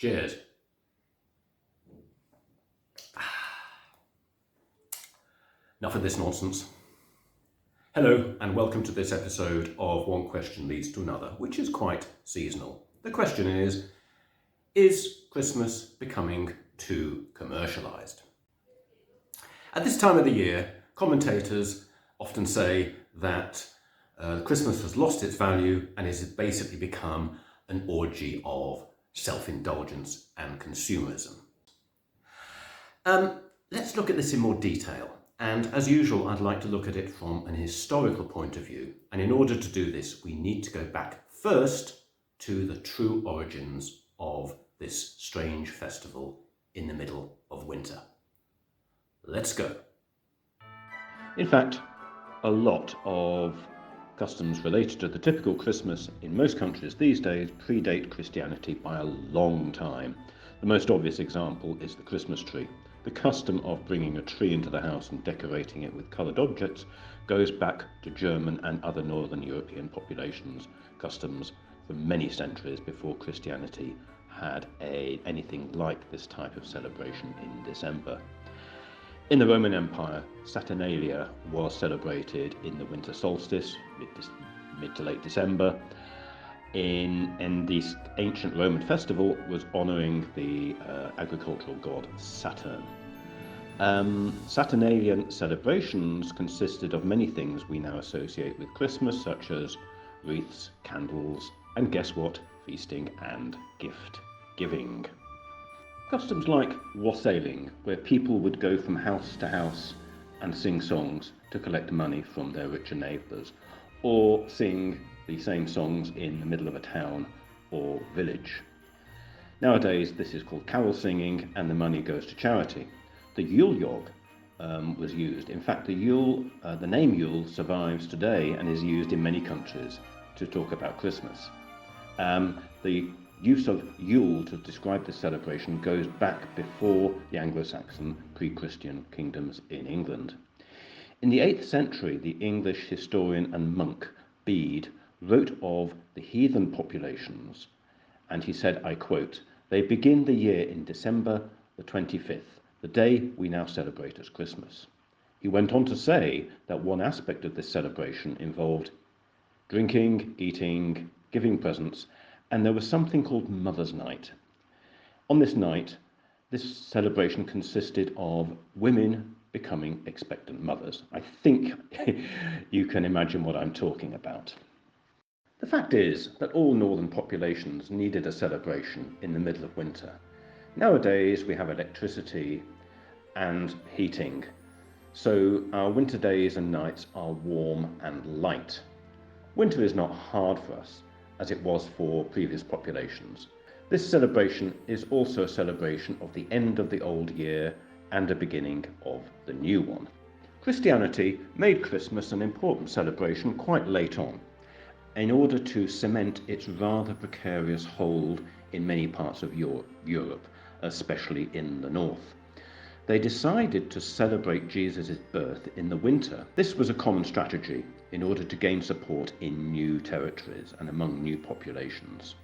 Cheers. Enough of this nonsense. Hello and welcome to this episode of One Question Leads to Another, which is quite seasonal. The question is Christmas becoming too commercialised? At this time of the year, commentators often say that Christmas has lost its value and has basically become an orgy of self-indulgence and consumerism. Let's look at this in more detail. And as usual, I'd like to look at it from an historical point of view. And in order to do this, we need to go back first to the true origins of this strange festival in the middle of winter. Let's go. In fact, a lot of customs related to the typical Christmas in most countries these days predate Christianity by a long time. The most obvious example is the Christmas tree. The custom of bringing a tree into the house and decorating it with coloured objects goes back to German and other Northern European populations' customs for many centuries before Christianity had anything like this type of celebration in December. In the Roman Empire, Saturnalia was celebrated in the winter solstice, mid to late December. And this ancient Roman festival was honouring the agricultural god Saturn. Saturnalian celebrations consisted of many things we now associate with Christmas, such as wreaths, candles, and guess what? Feasting and gift giving. Customs like wassailing, where people would go from house to house and sing songs to collect money from their richer neighbours, or sing the same songs in the middle of a town or village. Nowadays, this is called carol singing, and the money goes to charity. The Yule log was used. In fact, the name Yule survives today and is used in many countries to talk about Christmas. The use of Yule to describe this celebration goes back before the Anglo-Saxon pre-Christian kingdoms in England. In the 8th century, the English historian and monk Bede wrote of the heathen populations, and he said, I quote, "They begin the year in December the 25th, the day we now celebrate as Christmas." He went on to say that one aspect of this celebration involved drinking, eating, giving presents, and there was something called Mother's Night. On this night, this celebration consisted of women becoming expectant mothers. I think you can imagine what I'm talking about. The fact is that all northern populations needed a celebration in the middle of winter. Nowadays we have electricity and heating, so our winter days and nights are warm and light. Winter is not hard for us, as it was for previous populations. This celebration is also a celebration of the end of the old year and a beginning of the new one. Christianity made Christmas an important celebration quite late on, in order to cement its rather precarious hold in many parts of Europe, especially in the north. They decided to celebrate Jesus' birth in the winter. This was a common strategy in order to gain support in new territories and among new populations.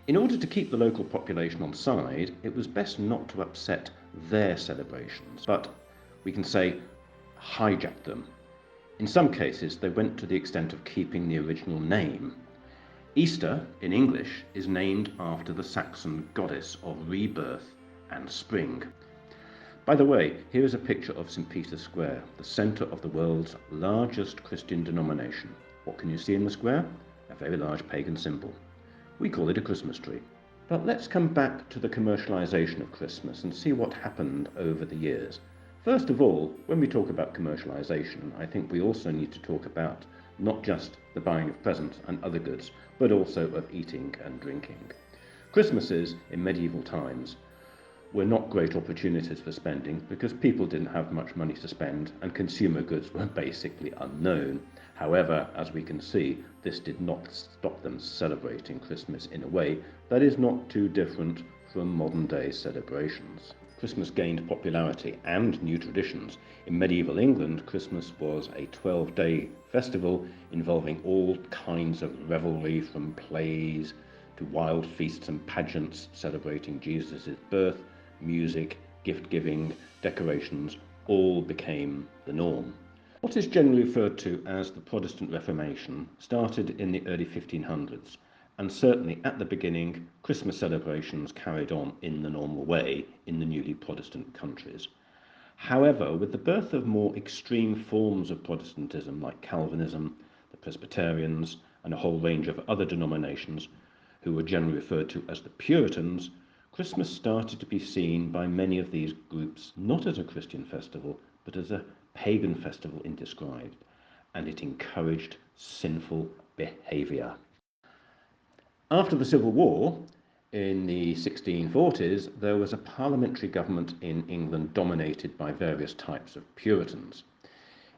In order to keep the local population on side, it was best not to upset their celebrations, but we can say hijack them. In some cases, they went to the extent of keeping the original name. Easter, in English, is named after the Saxon goddess of rebirth and spring. By the way, here is a picture of St. Peter's Square, the centre of the world's largest Christian denomination. What can you see in the square? A very large pagan symbol. We call it a Christmas tree. But let's come back to the commercialisation of Christmas and see what happened over the years. First of all, when we talk about commercialisation, I think we also need to talk about not just the buying of presents and other goods, but also of eating and drinking. Christmases in medieval times were not great opportunities for spending because people didn't have much money to spend and consumer goods were basically unknown. However, as we can see, this did not stop them celebrating Christmas in a way that is not too different from modern day celebrations. Christmas gained popularity and new traditions. In medieval England, Christmas was a 12-day festival involving all kinds of revelry, from plays to wild feasts and pageants celebrating Jesus' birth, music, gift-giving, decorations, all became the norm. What is generally referred to as the Protestant Reformation started in the early 1500s, and certainly at the beginning, Christmas celebrations carried on in the normal way in the newly Protestant countries. However, with the birth of more extreme forms of Protestantism like Calvinism, the Presbyterians, and a whole range of other denominations, who were generally referred to as the Puritans, Christmas started to be seen by many of these groups not as a Christian festival, but as a pagan festival in disguise, and it encouraged sinful behaviour. After the Civil War, in the 1640s, there was a parliamentary government in England dominated by various types of Puritans.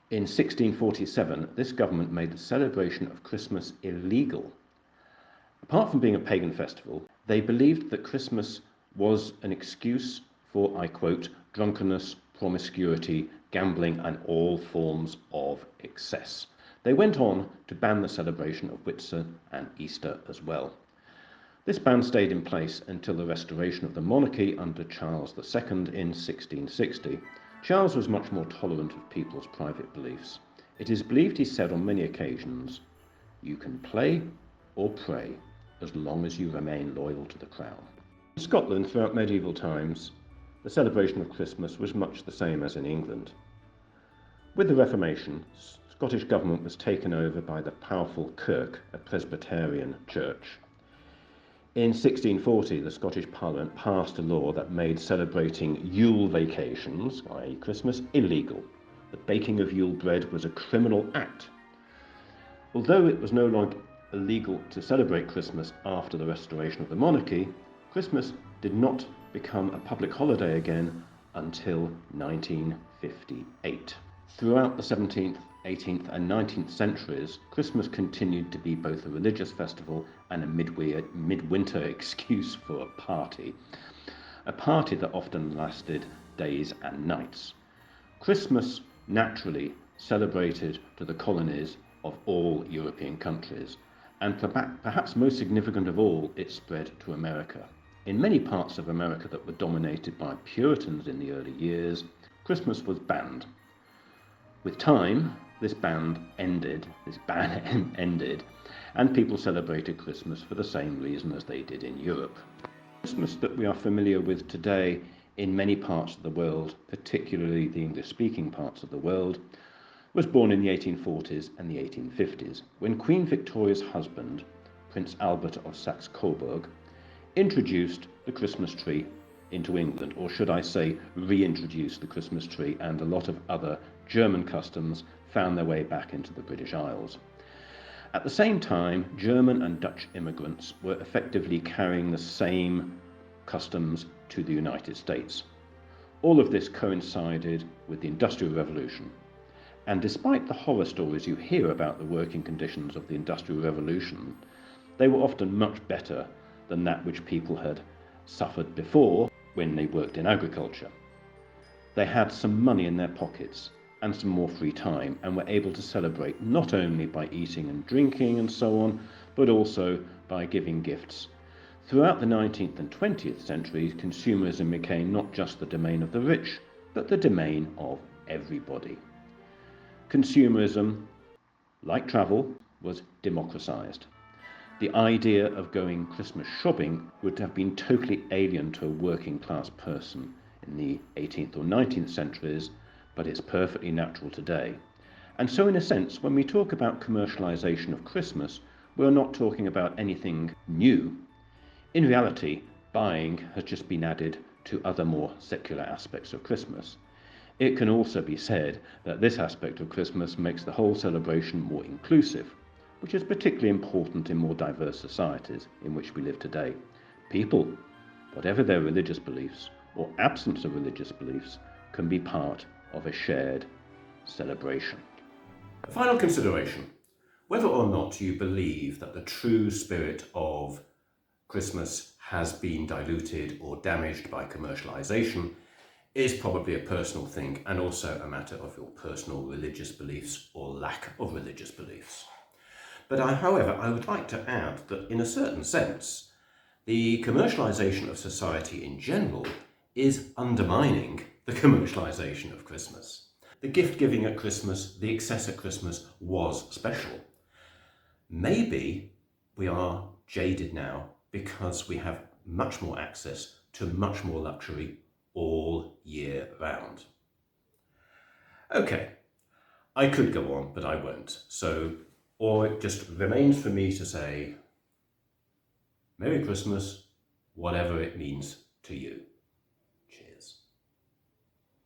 In 1647, this government made the celebration of Christmas illegal. Apart from being a pagan festival, they believed that Christmas was an excuse for, I quote, drunkenness, promiscuity, gambling, and all forms of excess. They went on to ban the celebration of Whitsun and Easter as well. This ban stayed in place until the restoration of the monarchy under Charles II in 1660. Charles was much more tolerant of people's private beliefs. It is believed he said on many occasions, "You can play or pray as long as you remain loyal to the crown." In Scotland, throughout medieval times, the celebration of Christmas was much the same as in England. With the Reformation, Scottish government was taken over by the powerful Kirk, a Presbyterian church. In 1640, the Scottish Parliament passed a law that made celebrating Yule vacations, i.e. Christmas, illegal. The baking of Yule bread was a criminal act. Although it was no longer illegal to celebrate Christmas after the restoration of the monarchy, Christmas did not become a public holiday again until 1958. Throughout the 17th, 18th and 19th centuries, Christmas continued to be both a religious festival and a midwinter excuse for a party that often lasted days and nights. Christmas naturally celebrated to the colonies of all European countries, and perhaps most significant of all, it spread to America. In many parts of America that were dominated by Puritans in the early years, Christmas was banned. With time, this ban ended, and people celebrated Christmas for the same reason as they did in Europe. Christmas that we are familiar with today in many parts of the world, particularly the English-speaking parts of the world, was born in the 1840s and the 1850s, when Queen Victoria's husband, Prince Albert of Saxe-Coburg, introduced the Christmas tree into England, or should I say reintroduced the Christmas tree, and a lot of other German customs found their way back into the British Isles. At the same time, German and Dutch immigrants were effectively carrying the same customs to the United States. All of this coincided with the Industrial Revolution. And despite the horror stories you hear about the working conditions of the Industrial Revolution, they were often much better than that which people had suffered before when they worked in agriculture. They had some money in their pockets and some more free time, and were able to celebrate not only by eating and drinking and so on, but also by giving gifts. Throughout the 19th and 20th centuries, consumerism became not just the domain of the rich, but the domain of everybody. Consumerism, like travel, was democratized. The idea of going Christmas shopping would have been totally alien to a working class person in the 18th or 19th centuries, but it's perfectly natural today. And so in a sense, when we talk about commercialization of Christmas, we're not talking about anything new. In reality, buying has just been added to other more secular aspects of Christmas. It can also be said that this aspect of Christmas makes the whole celebration more inclusive, which is particularly important in more diverse societies in which we live today. People, whatever their religious beliefs or absence of religious beliefs, can be part of a shared celebration. Final consideration: whether or not you believe that the true spirit of Christmas has been diluted or damaged by commercialization is probably a personal thing, and also a matter of your personal religious beliefs or lack of religious beliefs. But however, I would like to add that in a certain sense, The commercialisation of society in general is undermining the commercialisation of Christmas. The gift giving at Christmas, the excess at Christmas was special. Maybe we are jaded now because we have much more access to much more luxury all year round. Okay, I could go on, but I won't. So all it just remains for me to say, Merry Christmas, whatever it means to you.